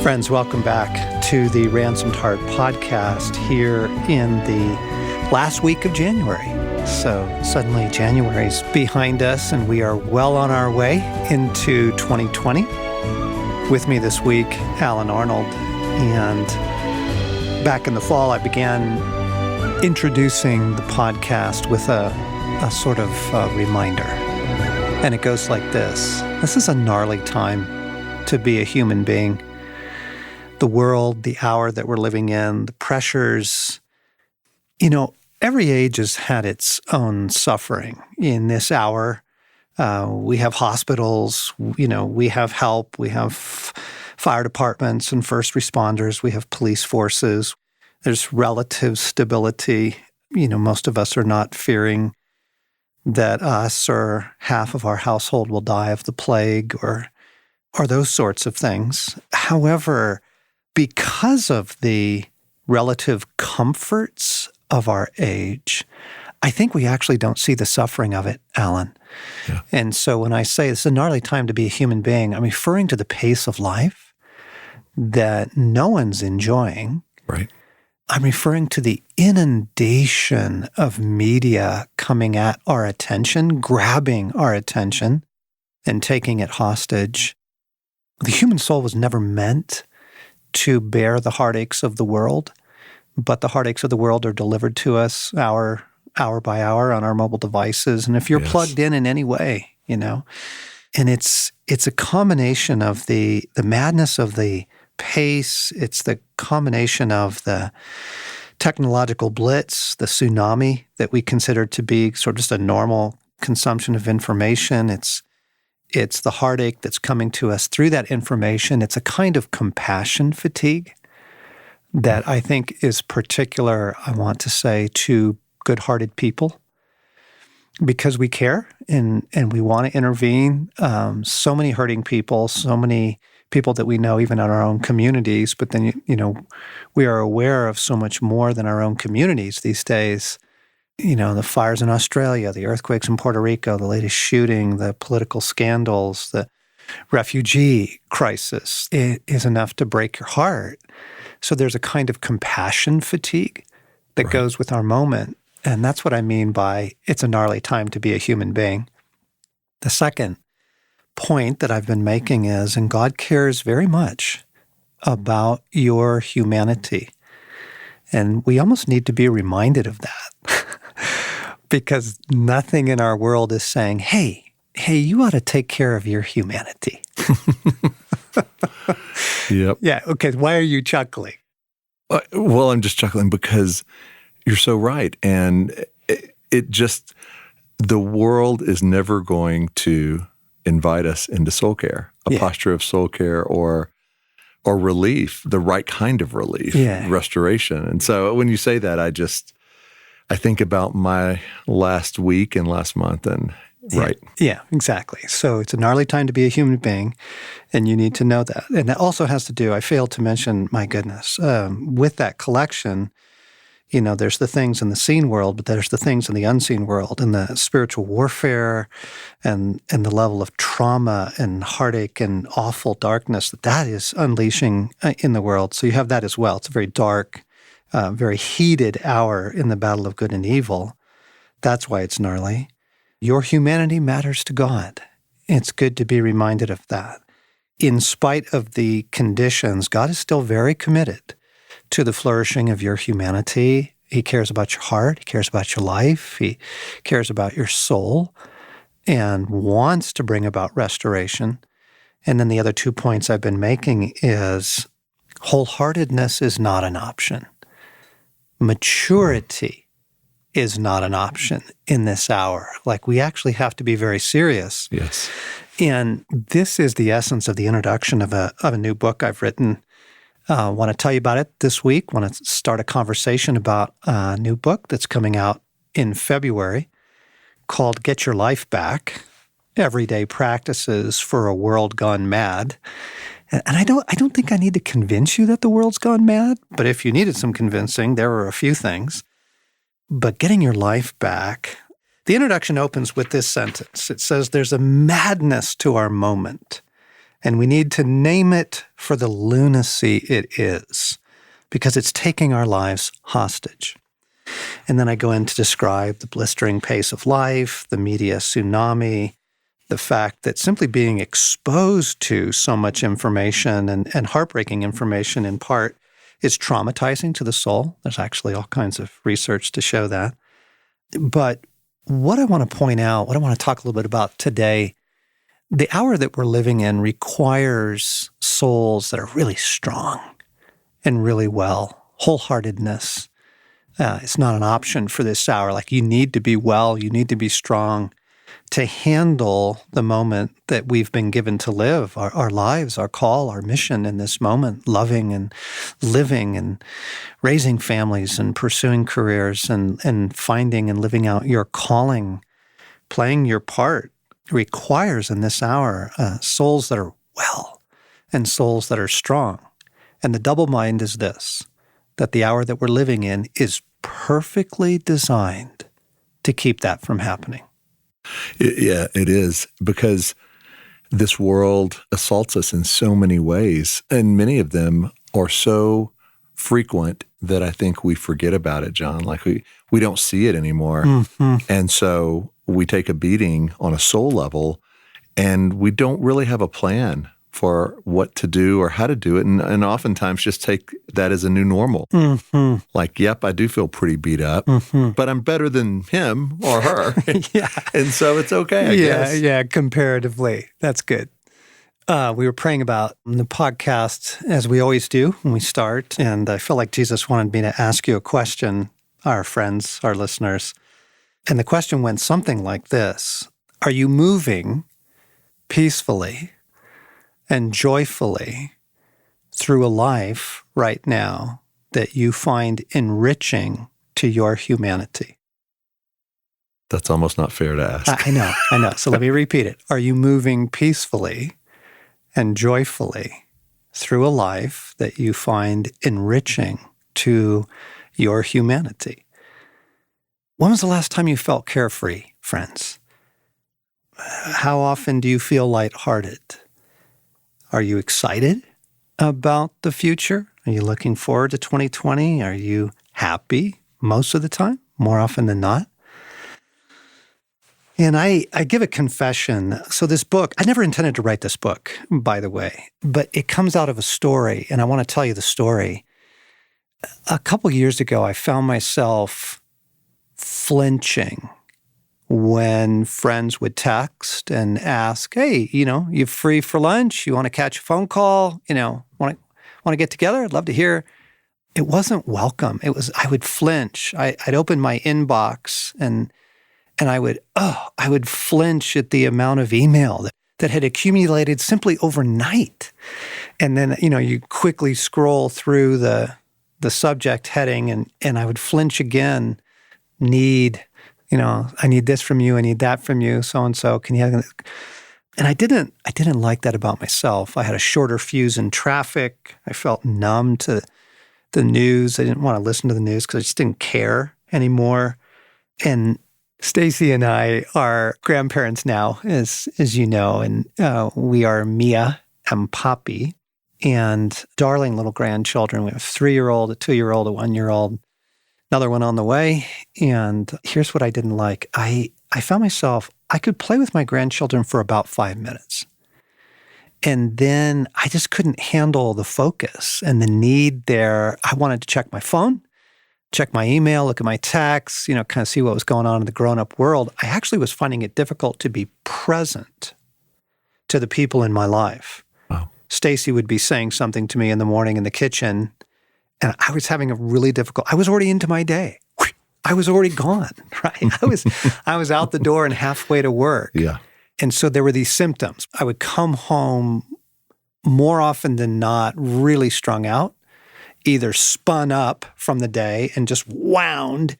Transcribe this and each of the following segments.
Friends, welcome back to the Ransomed Heart podcast here in the last week of January. So suddenly January's behind us and we are well on our way into 2020. With me this week, Alan Arnold. And back in the fall, I began introducing the podcast with a sort of reminder. And it goes like this. This is a gnarly time to be a human being. The world, the hour that we're living in, the pressures. Every age has had its own suffering. In this hour, we have hospitals, we have help, we have fire departments and first responders, we have police forces. There's relative stability. Most of us are not fearing that us or half of our household will die of the plague or those sorts of things. However, because of the relative comforts of our age, I think we actually don't see the suffering of it, Alan. Yeah. And so when I say it's a gnarly time to be a human being, I'm referring to the pace of life that no one's enjoying. Right. I'm referring to the inundation of media coming at our attention, grabbing our attention, and taking it hostage. The human soul was never meant to bear the heartaches of the world, but the heartaches of the world are delivered to us hour by hour on our mobile devices. And if you're plugged in any way, and it's a combination of the madness of the pace, it's the combination of the technological blitz, the tsunami that we consider to be sort of just a normal consumption of information. It's the heartache that's coming to us through that information. It's a kind of compassion fatigue that I think is particular, I want to say, to good-hearted people because we care and we want to intervene. So many hurting people, so many people that we know even in our own communities, but then, we are aware of so much more than our own communities these days. The fires in Australia, the earthquakes in Puerto Rico, the latest shooting, the political scandals, the refugee crisis, it is enough to break your heart. So there's a kind of compassion fatigue that goes with our moment. And that's what I mean by it's a gnarly time to be a human being. The second point that I've been making is, and God cares very much about your humanity. And we almost need to be reminded of that. Because nothing in our world is saying, hey, you ought to take care of your humanity. Yep. Yeah, okay, why are you chuckling? Well, I'm just chuckling because you're so right. And the world is never going to invite us into soul care, a posture of soul care or relief, the right kind of relief, restoration. And so when you say that, I think about my last week and last month and right. Yeah, exactly. So it's a gnarly time to be a human being, and you need to know that. And that also has to do, I failed to mention, my goodness, with that collection, there's the things in the seen world, but there's the things in the unseen world, and the spiritual warfare and the level of trauma and heartache and awful darkness that is unleashing in the world. So you have that as well. It's a very dark, very heated hour in the battle of good and evil. That's why it's gnarly. Your humanity matters to God. It's good to be reminded of that. In spite of the conditions, God is still very committed to the flourishing of your humanity. He cares about your heart. He cares about your life. He cares about your soul and wants to bring about restoration. And then the other 2 points I've been making is wholeheartedness is not an option. Maturity is not an option in this hour. Like, we actually have to be very serious. Yes. And this is the essence of the introduction of a new book I've written. I want to tell you about it this week. Want to start a conversation about a new book that's coming out in February called Get Your Life Back, Everyday Practices for a World Gone Mad. And I don't think I need to convince you that the world's gone mad, but if you needed some convincing, there are a few things. But getting your life back, the introduction opens with this sentence. It says, there's a madness to our moment, And we need to name it for the lunacy it is, because it's taking our lives hostage. And then I go in to describe the blistering pace of life, the media tsunami, the fact that simply being exposed to so much information and heartbreaking information in part is traumatizing to the soul. There's actually all kinds of research to show that. But what I want to point out, what I want to talk a little bit about today, the hour that we're living in requires souls that are really strong and really well. Wholeheartedness. It's not an option for this hour. Like, you need to be well, you need to be strong to handle the moment that we've been given to live, our lives, our call, our mission in this moment, loving and living and raising families and pursuing careers and finding and living out your calling, playing your part requires in this hour souls that are well and souls that are strong. And the double mind is this, that the hour that we're living in is perfectly designed to keep that from happening. Yeah, it is, because this world assaults us in so many ways, and many of them are so frequent that I think we forget about it, John. Like we don't see it anymore. Mm-hmm. And so we take a beating on a soul level, and we don't really have a plan for what to do or how to do it, and oftentimes just take that as a new normal. Mm-hmm. Like, yep, I do feel pretty beat up, but I'm better than him or her. Yeah. And so it's okay, I guess. Yeah, comparatively. That's good. We were praying about the podcast, as we always do when we start, and I feel like Jesus wanted me to ask you a question, our friends, our listeners. And the question went something like this: are you moving peacefully and joyfully through a life right now that you find enriching to your humanity? That's almost not fair to ask. I know. So let me repeat it. Are you moving peacefully and joyfully through a life that you find enriching to your humanity? When was the last time you felt carefree, friends? How often do you feel lighthearted? Are you excited about the future? Are you looking forward to 2020? Are you happy most of the time, more often than not? And I give a confession. So this book, I never intended to write this book, by the way, but it comes out of a story, and I want to tell you the story. A couple years ago, I found myself flinching when friends would text and ask, hey, you free for lunch? You want to catch a phone call? Want to get together? I'd love to hear. It wasn't welcome. I would flinch. I'd open my inbox and I would flinch at the amount of email that had accumulated simply overnight. And then, you quickly scroll through the subject heading and I would flinch again. I need this from you, I need that from you, so-and-so, can you have... And I didn't like that about myself. I had a shorter fuse in traffic. I felt numb to the news. I didn't want to listen to the news because I just didn't care anymore. And Stacy and I are grandparents now, as you know, and we are Mia and Poppy, and darling little grandchildren. We have a 3-year-old, a 2-year-old, a 1-year-old, another one on the way. And here's what I didn't like. I found myself, I could play with my grandchildren for about 5 minutes. And then I just couldn't handle the focus and the need there. I wanted to check my phone, check my email, look at my texts, kind of see what was going on in the grown-up world. I actually was finding it difficult to be present to the people in my life. Wow. Stacy would be saying something to me in the morning in the kitchen, and I was having I was already into my day. I was already gone, right? I was out the door and halfway to work. Yeah. And so there were these symptoms. I would come home more often than not really strung out, either spun up from the day and just wound,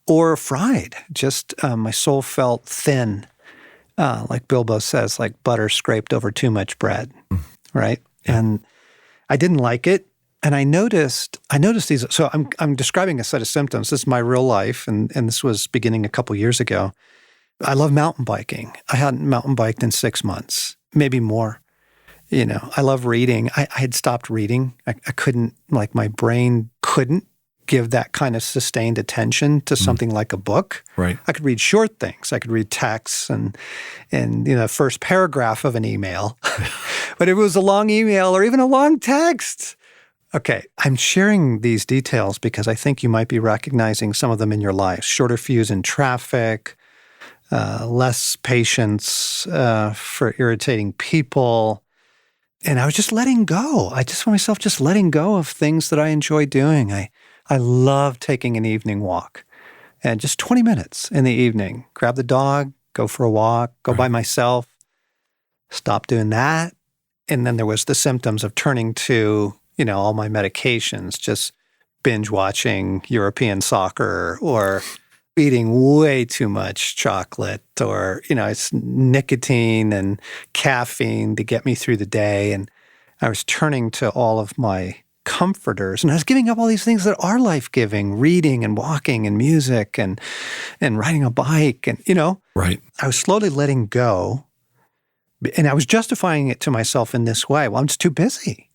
or fried. Just my soul felt thin, like Bilbo says, like butter scraped over too much bread, right? Yeah. And I didn't like it. And I noticed these. So I'm describing a set of symptoms. This is my real life, and this was beginning a couple years ago. I love mountain biking. I hadn't mountain biked in 6 months, maybe more. I love reading. I had stopped reading. I couldn't, my brain couldn't give that kind of sustained attention to something like a book. Right. I could read short things. I could read texts and the first paragraph of an email. But if it was a long email or even a long text, okay, I'm sharing these details because I think you might be recognizing some of them in your life. Shorter fuse in traffic, less patience for irritating people. And I was just letting go. I just found myself just letting go of things that I enjoy doing. I love taking an evening walk. And just 20 minutes in the evening, grab the dog, go for a walk, go by myself, stop doing that. And then there was the symptoms of turning to, all my medications, just binge watching European soccer or eating way too much chocolate or, it's nicotine and caffeine to get me through the day. And I was turning to all of my comforters and I was giving up all these things that are life-giving, reading and walking and music and riding a bike and, Right. I was slowly letting go. And I was justifying it to myself in this way. Well, I'm just too busy,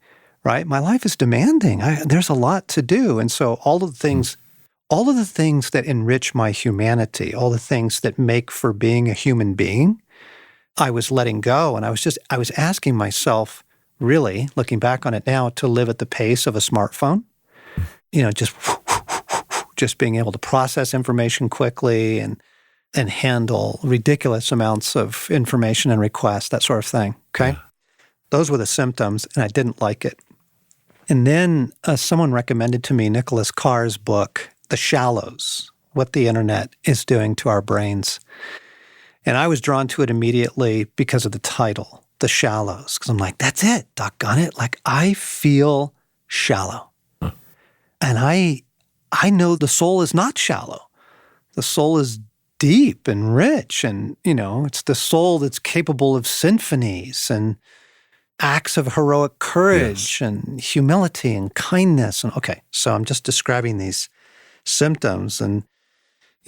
right? My life is demanding. There's a lot to do. And so all of the things that enrich my humanity, all the things that make for being a human being, I was letting go. And I was asking myself, really, looking back on it now, to live at the pace of a smartphone, just being able to process information quickly and handle ridiculous amounts of information and requests, that sort of thing, okay? Yeah. Those were the symptoms, and I didn't like it. And then someone recommended to me Nicholas Carr's book, The Shallows, What the Internet is Doing to Our Brains. And I was drawn to it immediately because of the title, The Shallows, because I'm like, that's it, doggone it. I feel shallow. Huh. And I know the soul is not shallow. The soul is deep and rich, and, it's the soul that's capable of symphonies and acts of heroic courage and humility and kindness. And okay, so I'm just describing these symptoms, and,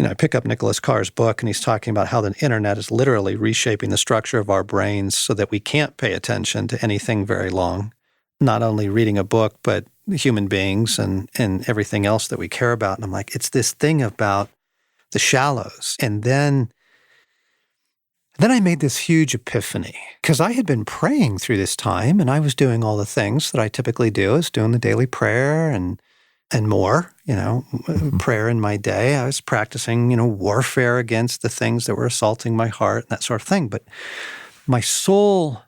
I pick up Nicholas Carr's book, and he's talking about how the internet is literally reshaping the structure of our brains so that we can't pay attention to anything very long, not only reading a book, but human beings and everything else that we care about. And I'm like, it's this thing about the shallows. And then I made this huge epiphany because I had been praying through this time and I was doing all the things that I typically do. I was doing the daily prayer and more, prayer in my day. I was practicing, warfare against the things that were assaulting my heart and that sort of thing. But my soul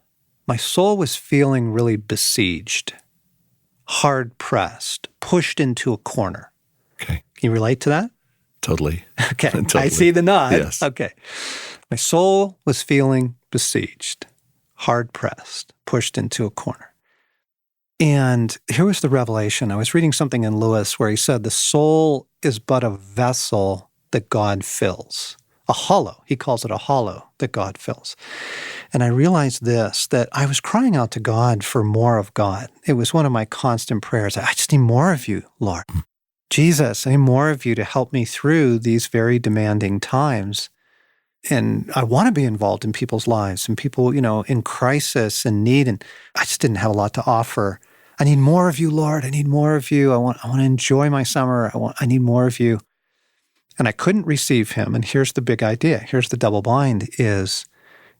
was feeling really besieged, hard pressed, pushed into a corner. Okay. Can you relate to that? Totally. Okay. Totally. I see the nod. Yes. Okay. My soul was feeling besieged, hard-pressed, pushed into a corner. And here was the revelation. I was reading something in Lewis where he said the soul is but a vessel that God fills. A hollow. He calls it a hollow that God fills. And I realized this, that I was crying out to God for more of God. It was one of my constant prayers. I just need more of you, Lord. Jesus, I need more of you to help me through these very demanding times. And I want to be involved in people's lives and people, in crisis and need. And I just didn't have a lot to offer. I need more of you, Lord. I need more of you. I want to enjoy my summer. I need more of you. And I couldn't receive him. And here's the big idea. Here's the double bind is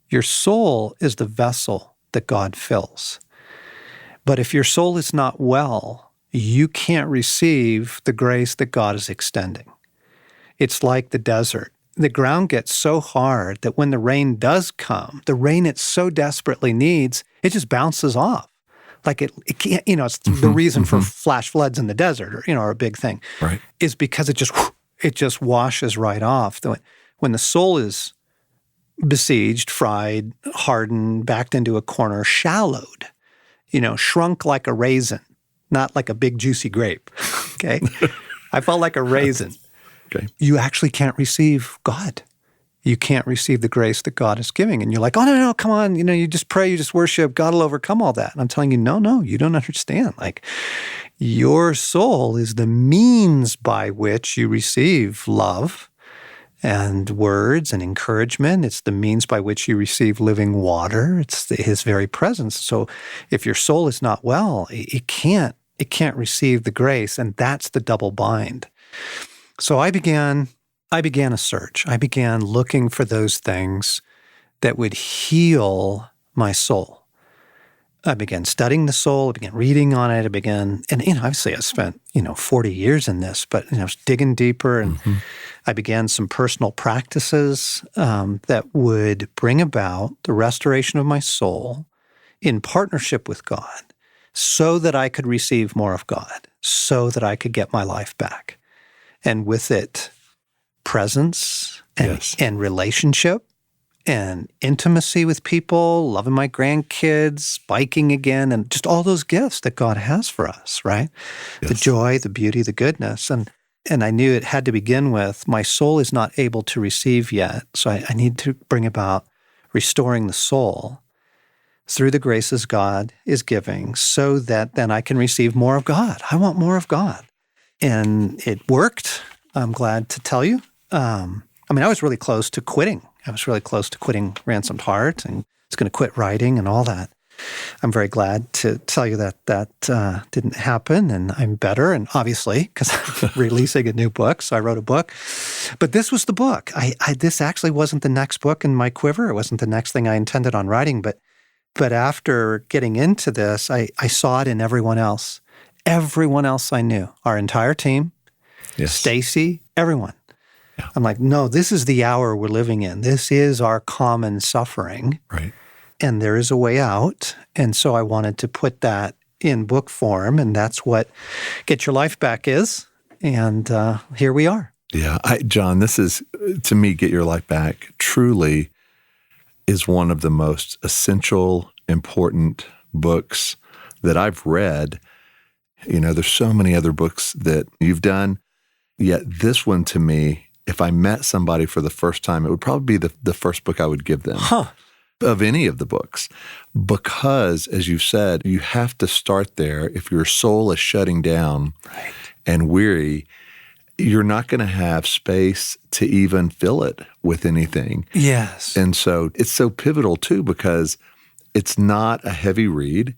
your soul is the vessel that God fills. But if your soul is not well, you can't receive the grace that God is extending. It's like the desert. The ground gets so hard that when the rain does come, the rain it so desperately needs, it just bounces off. Like it can't, it's the reason for flash floods in the desert or a big thing, right, is because it just washes right off. When the soul is besieged, fried, hardened, backed into a corner, shallowed, shrunk like a raisin, not like a big juicy grape, okay? I felt like a raisin. Okay. You actually can't receive God. You can't receive the grace that God is giving. And you're like, oh, no, come on. You just pray, you just worship. God will overcome all that. And I'm telling you, no, you don't understand. Like, your soul is the means by which you receive love and words and encouragement. It's the means by which you receive living water. It's his very presence. So if your soul is not well, it can't receive the grace, and that's the double bind. So I began a search. I began looking for those things that would heal my soul. I began studying the soul. I began reading on it. And obviously I spent, 40 years in this, but I was digging deeper, and I began some personal practices that would bring about the restoration of my soul in partnership with God, so that I could receive more of God, so that I could get my life back. And with it, presence and relationship and intimacy with people, loving my grandkids, biking again, and just all those gifts that God has for us, right? Yes. The joy, the beauty, the goodness. And I knew it had to begin with, my soul is not able to receive yet, so I need to bring about restoring the soul through the graces God is giving, so that then I can receive more of God. I want more of God. And it worked, I'm glad to tell you. I was really close to quitting. I was really close to quitting Ransomed Heart, and I was going to quit writing and all that. I'm very glad to tell you that didn't happen, and I'm better, and obviously, because I'm releasing a new book, so I wrote a book. But this was the book. This actually wasn't the next book in my quiver. It wasn't the next thing I intended on writing, but after getting into this, I saw it in everyone else. Everyone else I knew, our entire team, Stacy, everyone. Yeah. I'm like, no, this is the hour we're living in. This is our common suffering. Right. And there is a way out. And so I wanted to put that in book form, and that's what Get Your Life Back is. And here we are. Yeah. John, this is, to me, Get Your Life Back truly is one of the most essential, important books that I've read. There's so many other books that you've done, yet this one, to me, if I met somebody for the first time, it would probably be the first book I would give them of any of the books. Because, as you've said, you have to start there. If your soul is shutting down and weary, you're not going to have space to even fill it with anything. Yes. And so it's so pivotal, too, because it's not a heavy read.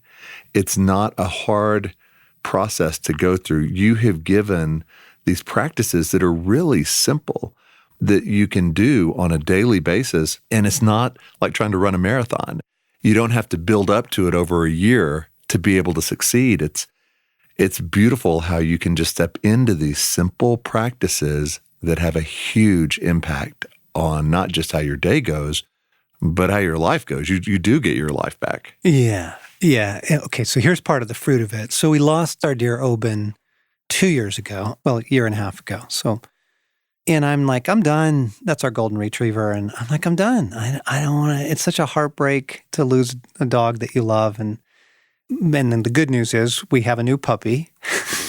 It's not a hard process to go through. You have given these practices that are really simple that you can do on a daily basis. And it's not like trying to run a marathon. You don't have to build up to it over a year to be able to succeed. It's beautiful how you can just step into these simple practices that have a huge impact on not just how your day goes, but how your life goes. You do get your life back. Yeah. Yeah. Okay, so here's part of the fruit of it. So we lost our dear Oben 2 years ago, a year and a half ago. And I'm like, I'm done. That's our golden retriever. And I'm like, I'm done. I don't want to, it's such a heartbreak to lose a dog that you love. And then the good news is we have a new puppy.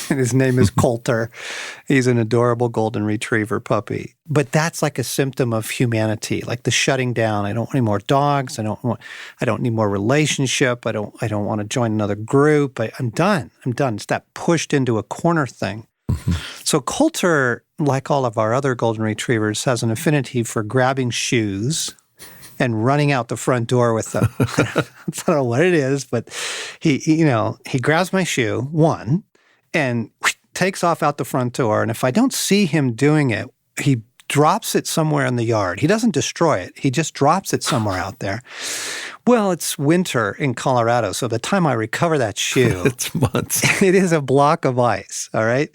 And his name is Coulter. He's an adorable golden retriever puppy. But that's like a symptom of humanity, like the shutting down. I don't want any more dogs. I don't need more relationship. I don't want to join another group. I'm done. It's that pushed into a corner thing. So Coulter, like all of our other golden retrievers, has an affinity for grabbing shoes and running out the front door with them. I don't know what it is, but he grabs my shoe, one, and takes off out the front door. And if I don't see him doing it, he drops it somewhere in the yard. He doesn't destroy it. He just drops it somewhere out there. Well, it's winter in Colorado, so by the time I recover that shoe, it's months. It is a block of ice, all right?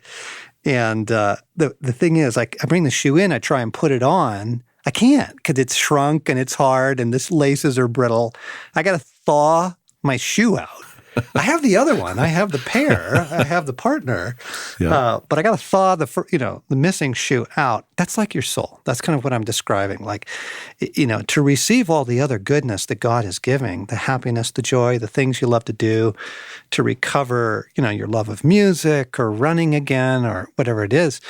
And the thing is, I bring the shoe in, I try and put it on. I can't because it's shrunk and it's hard and the laces are brittle. I got to thaw my shoe out. I have the other one. I have the pair. I have the partner. Yeah. But I got to thaw the missing shoe out. That's like your soul. That's kind of what I'm describing. Like, to receive all the other goodness that God is giving, the happiness, the joy, the things you love to do, to recover, your love of music or running again or whatever it is,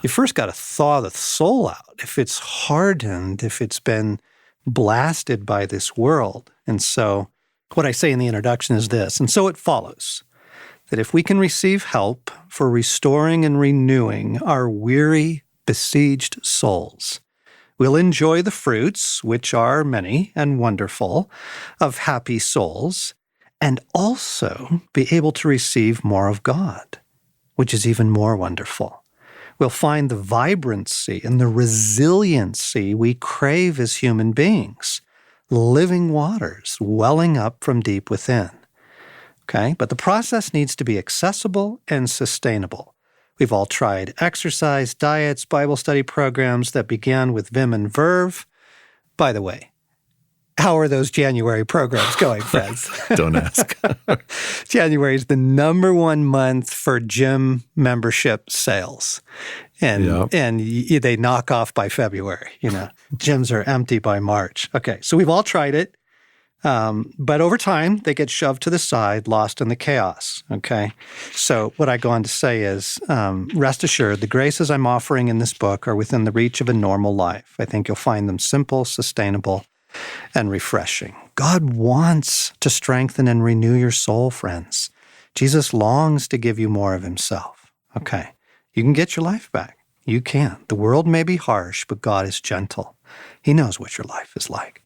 you first got to thaw the soul out. If it's hardened, if it's been blasted by this world. And so what I say in the introduction is this: and so it follows that if we can receive help for restoring and renewing our weary, besieged souls, We'll enjoy the fruits, which are many and wonderful, of happy souls, and also be able to receive more of God, which is even more wonderful. We'll find the vibrancy and the resiliency we crave as human beings, living waters welling up from deep within. Okay? But the process needs to be accessible and sustainable. We've all tried exercise, diets, Bible study programs that began with vim and verve. By the way, how are those January programs going, friends? Don't ask. January is the number one month for gym membership sales. And they knock off by February. Gyms are empty by March. Okay, so we've all tried it. But over time, they get shoved to the side, lost in the chaos, okay? So what I go on to say is, rest assured, the graces I'm offering in this book are within the reach of a normal life. I think you'll find them simple, sustainable, and refreshing. God wants to strengthen and renew your soul, friends. Jesus longs to give you more of himself, okay? You can get your life back. You can. The world may be harsh, but God is gentle. He knows what your life is like.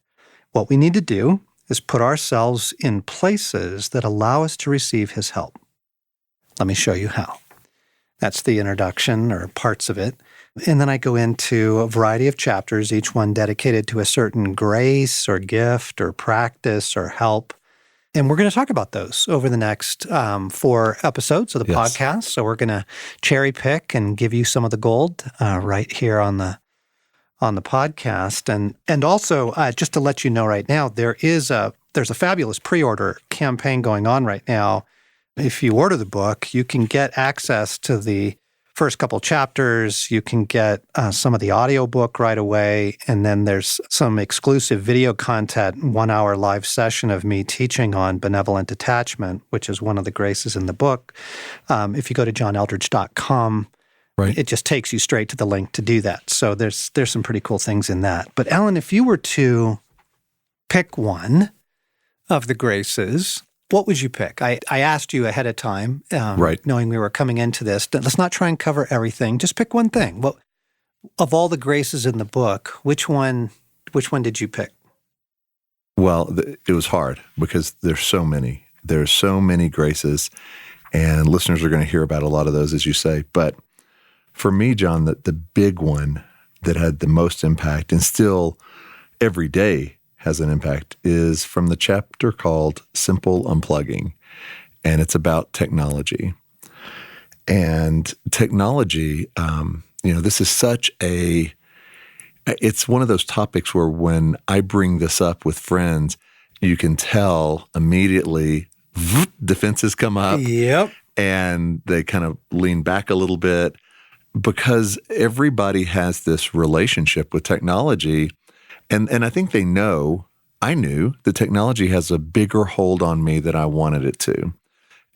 What we need to do is put ourselves in places that allow us to receive his help. Let me show you how. That's the introduction or parts of it. And then I go into a variety of chapters, each one dedicated to a certain grace or gift or practice or help. And we're going to talk about those over the next 4 episodes of the podcast. So we're going to cherry pick and give you some of the gold right here on the podcast. And also, just to let you know right now, there's a fabulous pre-order campaign going on right now. If you order the book, you can get access to the first couple chapters. You can get some of the audiobook right away. And then there's some exclusive video content, 1-hour live session of me teaching on benevolent attachment, which is one of the graces in the book. If you go to johneldridge.com, right, it just takes you straight to the link to do that. So there's some pretty cool things in that. But Alan, if you were to pick one of the graces, what would you pick? I asked you ahead of time, knowing we were coming into this. Let's not try and cover everything. Just pick one thing. Well, of all the graces in the book, which one did you pick? Well, it was hard because there's so many. There's so many graces, and listeners are going to hear about a lot of those, as you say. But for me, John, the big one that had the most impact and still every day has an impact is from the chapter called Simple Unplugging, and it's about technology. And technology, this is it's one of those topics where when I bring this up with friends, you can tell immediately defenses come up. Yep. And they kind of lean back a little bit because everybody has this relationship with technology. And I think I knew that technology has a bigger hold on me than I wanted it to.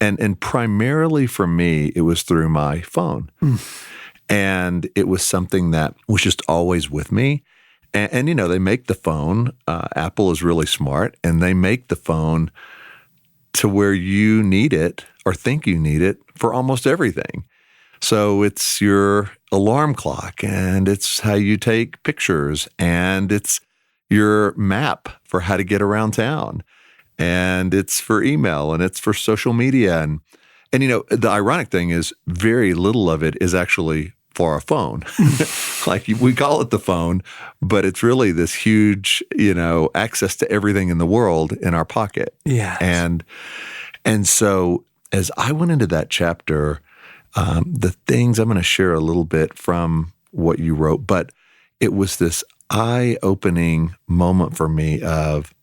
And primarily for me, it was through my phone. And it was something that was just always with me. And they make the phone, Apple is really smart, and they make the phone to where you need it or think you need it for almost everything. So it's your alarm clock, and it's how you take pictures, and it's your map for how to get around town, and it's for email, and it's for social media. And the ironic thing is very little of it is actually for our phone. Like we call it the phone, but it's really this huge, access to everything in the world in our pocket. Yeah. And so as I went into that chapter, the things I'm going to share a little bit from what you wrote, but it was this eye-opening moment for me of,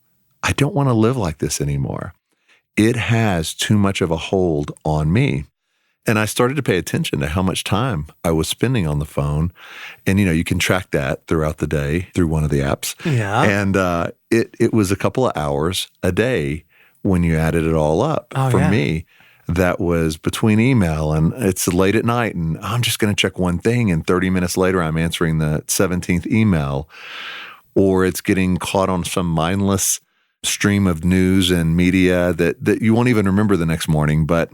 I don't want to live like this anymore. It has too much of a hold on me. And I started to pay attention to how much time I was spending on the phone. And, you can track that throughout the day through one of the apps. Yeah. And it was a couple of hours a day when you added it all up. For me, that was between email and it's late at night and I'm just going to check one thing. And 30 minutes later, I'm answering the 17th email, or it's getting caught on some mindless stream of news and media that you won't even remember the next morning, but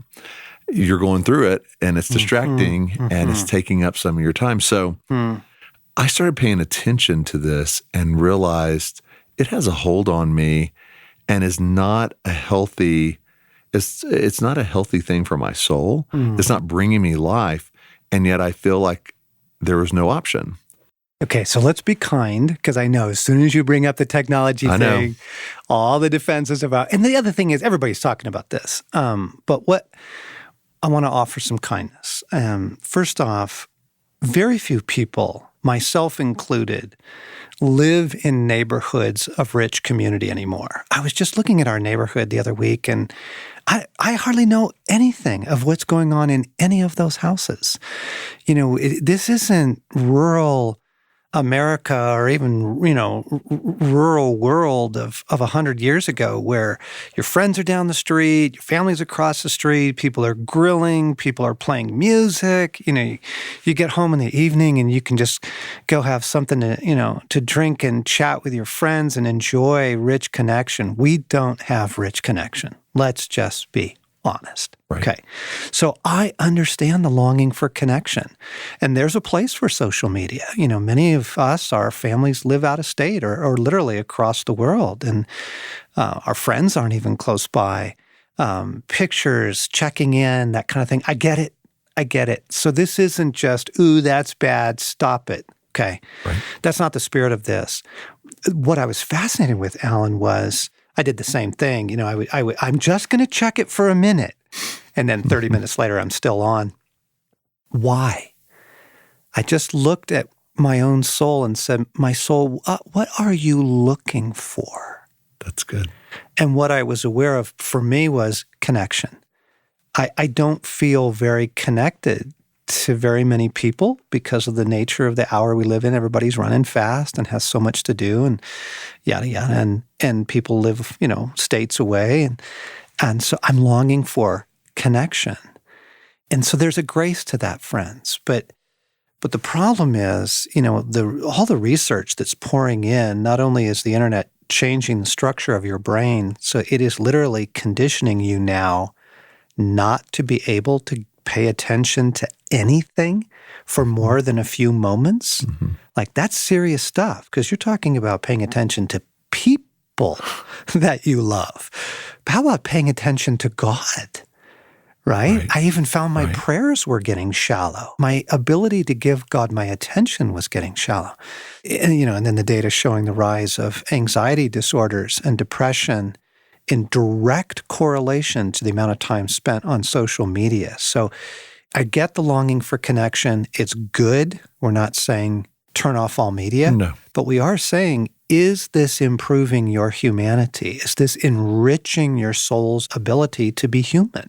you're going through it and it's distracting and it's taking up some of your time. So I started paying attention to this and realized it has a hold on me and is not a healthy, it's not a healthy thing for my soul. It's not bringing me life. And yet I feel like there was no option. Okay, so let's be kind, because I know as soon as you bring up the technology thing, all the defenses about, and the other thing is everybody's talking about this. But what I want to offer some kindness. First off, very few people, myself included, live in neighborhoods of rich community anymore. I was just looking at our neighborhood the other week, and I hardly know anything of what's going on in any of those houses. This isn't rural America or even, rural world of 100 years ago where your friends are down the street, your family's across the street, people are grilling, people are playing music. You get home in the evening and you can just go have something to drink and chat with your friends and enjoy rich connection. We don't have rich connection. Let's just be honest. Right. Okay. So I understand the longing for connection. And there's a place for social media. Many of us, our families live out of state or literally across the world. And our friends aren't even close by. Pictures, checking in, that kind of thing. I get it. So this isn't just, ooh, that's bad, stop it. Okay. Right. That's not the spirit of this. What I was fascinated with, Alan, was I did the same thing. I'm just going to check it for a minute. And then 30 minutes later, I'm still on. Why? I just looked at my own soul and said, my soul, what are you looking for? That's good. And what I was aware of for me was connection. I don't feel very connected to very many people because of the nature of the hour we live in. Everybody's running fast and has so much to do and yada, yada. And people live, states away. And so I'm longing for connection. And so there's a grace to that, friends. But the problem is, all the research that's pouring in, not only is the internet changing the structure of your brain, so it is literally conditioning you now not to be able to pay attention to anything for more than a few moments. Mm-hmm. Like, that's serious stuff, because you're talking about paying attention to people that you love. But how about paying attention to God? Right? I even found my prayers were getting shallow. My ability to give God my attention was getting shallow. And then the data showing the rise of anxiety disorders and depression in direct correlation to the amount of time spent on social media. So I get the longing for connection. It's good. We're not saying turn off all media. No. But we are saying, is this improving your humanity? Is this enriching your soul's ability to be human?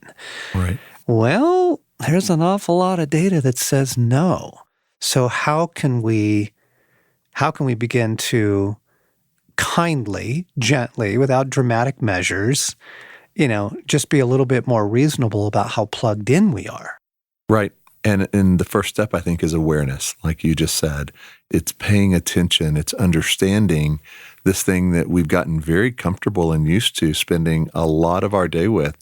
Right. Well, there's an awful lot of data that says no. So how can we begin to kindly, gently, without dramatic measures, just be a little bit more reasonable about how plugged in we are? Right. And the first step, I think, is awareness, like you just said. It's paying attention. It's understanding this thing that we've gotten very comfortable and used to spending a lot of our day with.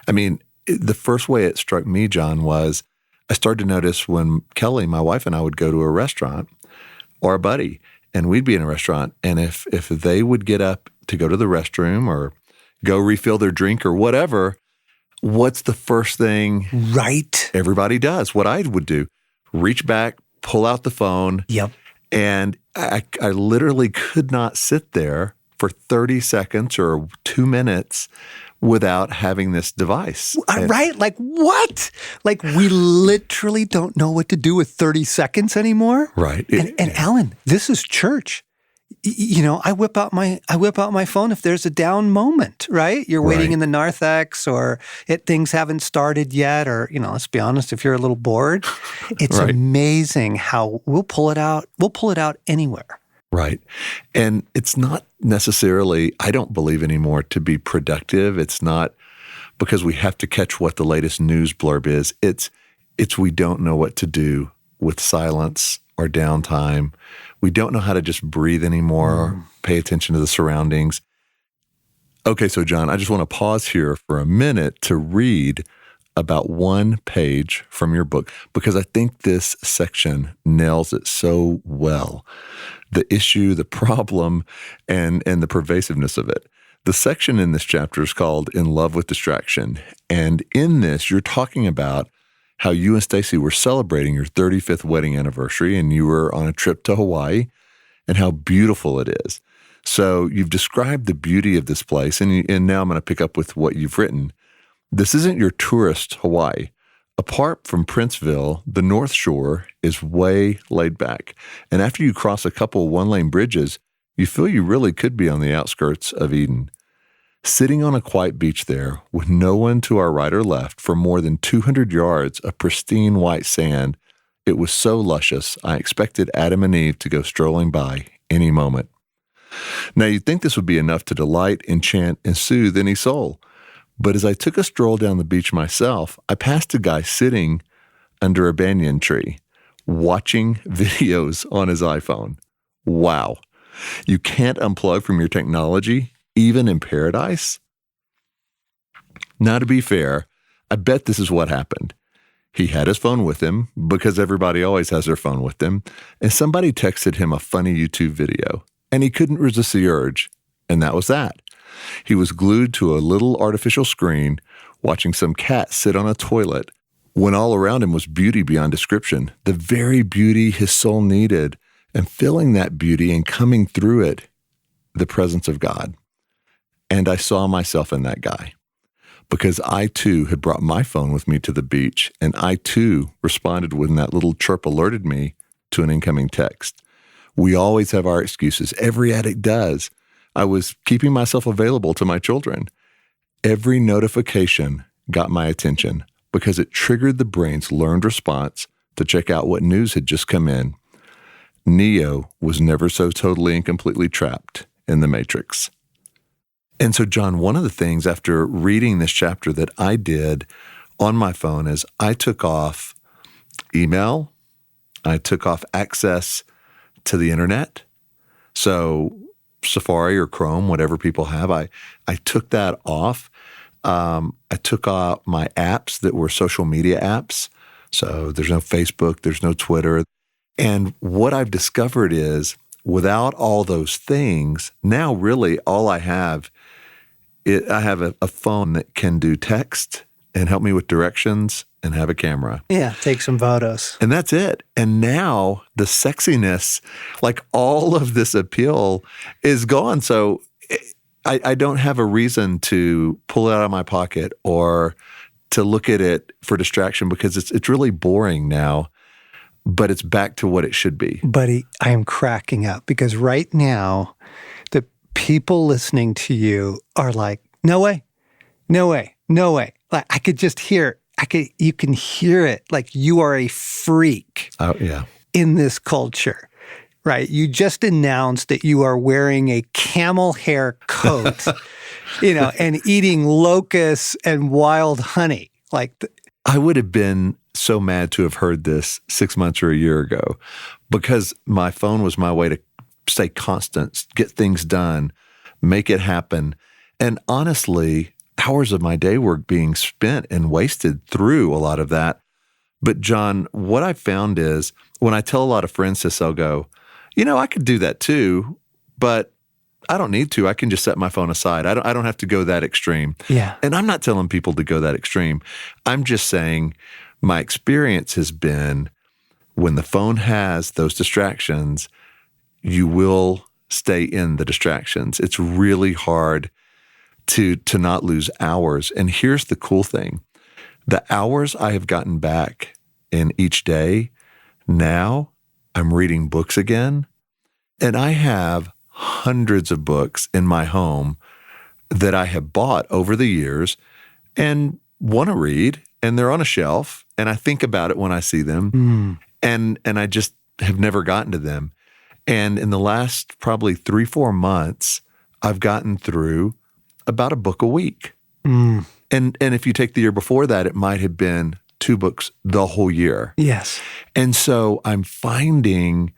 I mean, the first way it struck me, John, was I started to notice when Kelly, my wife, and I would go to a restaurant or a buddy, and we'd be in a restaurant, and if they would get up to go to the restroom or go refill their drink or whatever, what's the first thing everybody does? What I would do, reach back, pull out the phone. Yep. And I literally could not sit there for 30 seconds or 2 minutes without having this device. Right? Like, what? Like, we literally don't know what to do with 30 seconds anymore? Right. And Alan, this is church. I whip out my phone if there's a down moment, right? You're waiting in the narthex or things haven't started yet, or, let's be honest, if you're a little bored, it's amazing how we'll pull it out anywhere. Right. And it's not necessarily, I don't believe anymore, to be productive. It's not because we have to catch what the latest news blurb is. It's we don't know what to do with silence or downtime. We don't know how to just breathe anymore, pay attention to the surroundings. Okay, so John, I just want to pause here for a minute to read about one page from your book because I think this section nails it so well. The issue, the problem, and the pervasiveness of it. The section in this chapter is called In Love with Distraction. And in this, you're talking about how you and Stacy were celebrating your 35th wedding anniversary and you were on a trip to Hawaii and how beautiful it is. So you've described the beauty of this place, and now I'm going to pick up with what you've written. This isn't your tourist Hawaii. Apart from Princeville, the North Shore is way laid back. And after you cross a couple one-lane bridges, you feel you really could be on the outskirts of Eden. Sitting on a quiet beach there with no one to our right or left for more than 200 yards of pristine white sand, it was so luscious I expected Adam and Eve to go strolling by any moment. Now you'd think this would be enough to delight, enchant, and soothe any soul. But as I took a stroll down the beach myself, I passed a guy sitting under a banyan tree, watching videos on his iPhone. Wow. You can't unplug from your technology, even in paradise? Now, to be fair, I bet this is what happened. He had his phone with him, because everybody always has their phone with them, and somebody texted him a funny YouTube video, and he couldn't resist the urge, and that was that. He was glued to a little artificial screen, watching some cat sit on a toilet, when all around him was beauty beyond description, the very beauty his soul needed, and feeling that beauty and coming through it, the presence of God. And I saw myself in that guy, because I too had brought my phone with me to the beach, and I too responded when that little chirp alerted me to an incoming text. We always have our excuses. Every addict does. I was keeping myself available to my children. Every notification got my attention because it triggered the brain's learned response to check out what news had just come in. Neo was never so totally and completely trapped in the Matrix. And so, John, one of the things after reading this chapter that I did on my phone is I took off email, I took off access to the internet. So Safari or Chrome, whatever people have, I took that off. I took off my apps that were social media apps. So there's no Facebook, there's no Twitter. And what I've discovered is without all those things, now really all I have, I have a phone that can do text and help me with directions and have a camera. Yeah, take some photos. And that's it. And now the sexiness, like all of this appeal is gone. So I don't have a reason to pull it out of my pocket or to look at it for distraction because it's really boring now, but it's back to what it should be. Buddy, I am cracking up because right now the people listening to you are like, no way, no way, no way. Like I could just hear it. You can hear it. Like you are a freak in this culture, right? You just announced that you are wearing a camel hair coat, and eating locusts and wild honey. I would have been so mad to have heard this 6 months or a year ago because my phone was my way to stay constant, get things done, make it happen. And honestly, hours of my day were being spent and wasted through a lot of that. But John, what I found is when I tell a lot of friends this, they'll go, I could do that too, but I don't need to. I can just set my phone aside. I don't have to go that extreme. Yeah. And I'm not telling people to go that extreme. I'm just saying my experience has been when the phone has those distractions, you will stay in the distractions. It's really hard to not lose hours. And here's the cool thing. The hours I have gotten back in each day, now I'm reading books again. And I have hundreds of books in my home that I have bought over the years and want to read. And they're on a shelf. And I think about it when I see them. And I just have never gotten to them. And in the last probably 3-4 months, I've gotten through about a book a week. And if you take the year before that, it might have been 2 books the whole year. Yes. And so I'm finding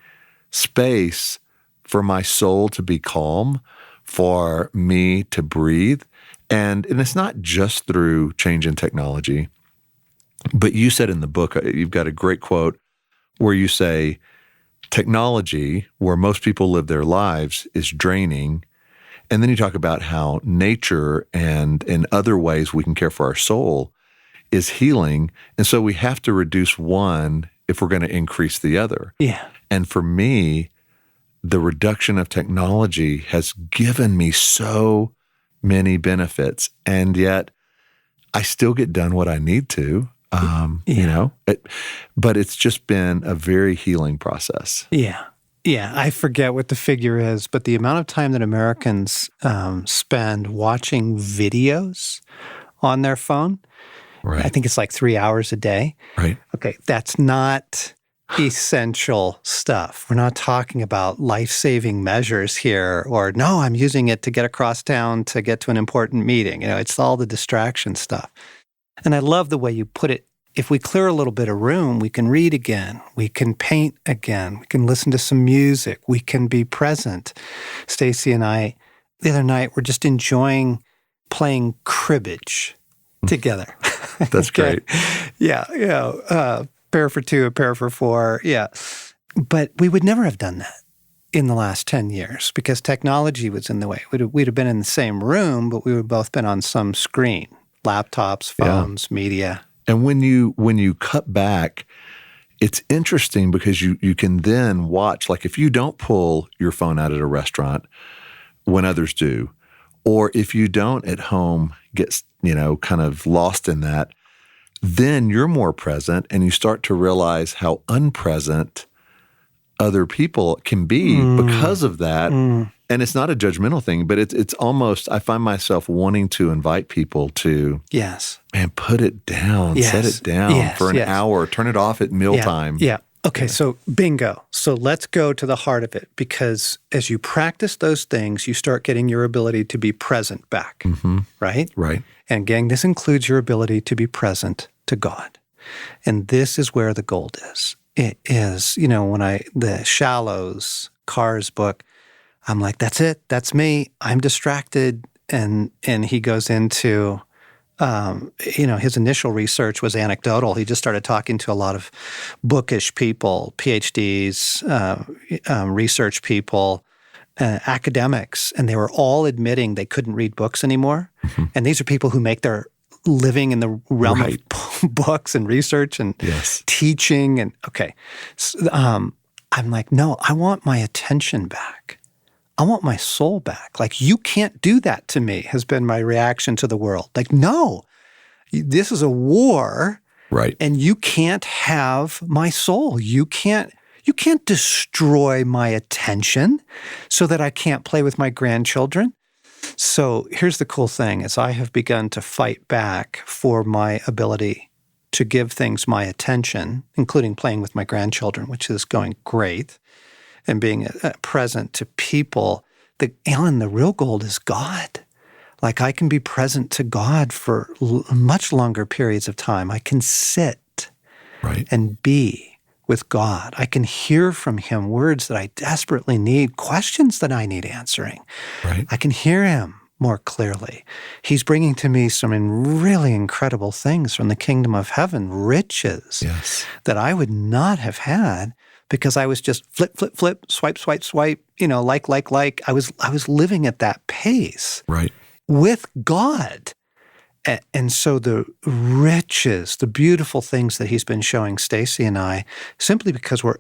space for my soul to be calm, for me to breathe. And it's not just through change in technology. But you said in the book, you've got a great quote where you say, technology, where most people live their lives, is draining. And then you talk about how nature and in other ways we can care for our soul is healing. And so we have to reduce one if we're going to increase the other. Yeah. And for me, the reduction of technology has given me so many benefits. And yet I still get done what I need to, but it's just been a very healing process. Yeah. Yeah, I forget what the figure is, but the amount of time that Americans spend watching videos on their phone, right. I think it's like 3 hours a day. Right. Okay, that's not essential stuff. We're not talking about life-saving measures here, or no, I'm using it to get across town to get to an important meeting. It's all the distraction stuff. And I love the way you put it. If we clear a little bit of room, we can read again, we can paint again, we can listen to some music, we can be present. Stacy and I, the other night, were just enjoying playing cribbage together. That's great. Yeah. Pair for two, a pair for four. Yeah. But we would never have done that in the last 10 years because technology was in the way. We'd have been in the same room, but we would have both been on some screen, laptops, phones, media. And when you cut back, it's interesting because you can then watch, like if you don't pull your phone out at a restaurant when others do, or if you don't at home get, kind of lost in that, then you're more present and you start to realize how unpresent other people can be because of that. And it's not a judgmental thing, but it's almost, I find myself wanting to invite people to, man, put it down, set it down for an hour, turn it off at mealtime. Yeah. Okay, so bingo. So let's go to the heart of it, because as you practice those things, you start getting your ability to be present back, right? Right. And gang, this includes your ability to be present to God. And this is where the gold is. It is, when the Shallows Cars book, I'm like, that's it. That's me. I'm distracted. And he goes into, his initial research was anecdotal. He just started talking to a lot of bookish people, PhDs, research people, academics, and they were all admitting they couldn't read books anymore. And these are people who make their living in the realm of books and research and teaching. And I'm like, no, I want my attention back. I want my soul back. Like, you can't do that to me, has been my reaction to the world. Like, no, this is a war. Right. And you can't have my soul. You can't destroy my attention so that I can't play with my grandchildren. So here's the cool thing is I have begun to fight back for my ability to give things my attention, including playing with my grandchildren, which is going great, and being present to people. Alan, the real gold is God. Like, I can be present to God for much longer periods of time. I can sit and be with God. I can hear from him words that I desperately need, questions that I need answering. Right. I can hear him more clearly. He's bringing to me some really incredible things from the kingdom of heaven, riches that I would not have had because I was just flip, flip, flip, swipe, swipe, swipe, like. I was living at that pace with God. And so the riches, the beautiful things that he's been showing Stacy and I, simply because we're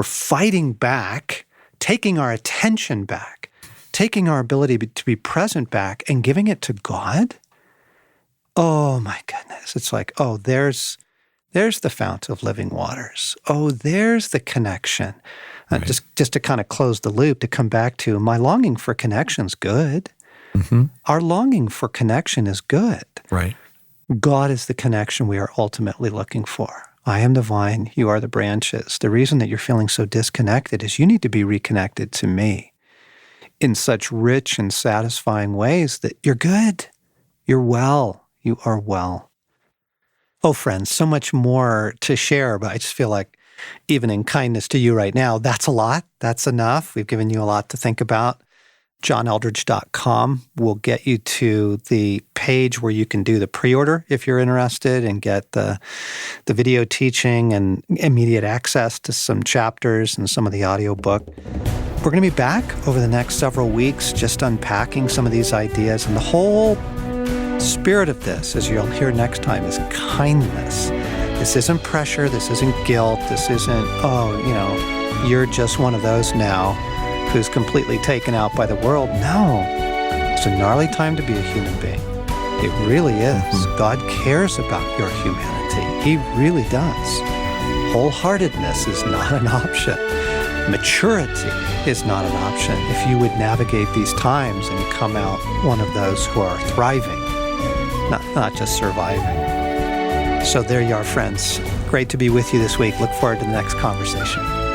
fighting back, taking our attention back, taking our ability to be present back and giving it to God. Oh my goodness. It's like, oh, there's the fount of living waters. Oh, there's the connection. Just to kind of close the loop, to come back to my longing for connection's good. Our longing for connection is good. Right. God is the connection we are ultimately looking for. I am the vine, you are the branches. The reason that you're feeling so disconnected is you need to be reconnected to me in such rich and satisfying ways that you're good. You're well. You are well. Oh, friends, so much more to share, but I just feel like even in kindness to you right now, that's a lot. That's enough. We've given you a lot to think about. johneldridge.com will get you to the page where you can do the pre-order if you're interested and get the video teaching and immediate access to some chapters and some of the audiobook. We're going to be back over the next several weeks just unpacking some of these ideas. And the whole spirit of this, as you'll hear next time, is kindness. This isn't pressure. This isn't guilt. This isn't, you're just one of those now who's completely taken out by the world. No, it's a gnarly time to be a human being. It really is. Mm-hmm. God cares about your humanity. He really does. Wholeheartedness is not an option. Maturity is not an option if you would navigate these times and come out one of those who are thriving, not just surviving. So there you are, friends. Great to be with you this week. Look forward to the next conversation.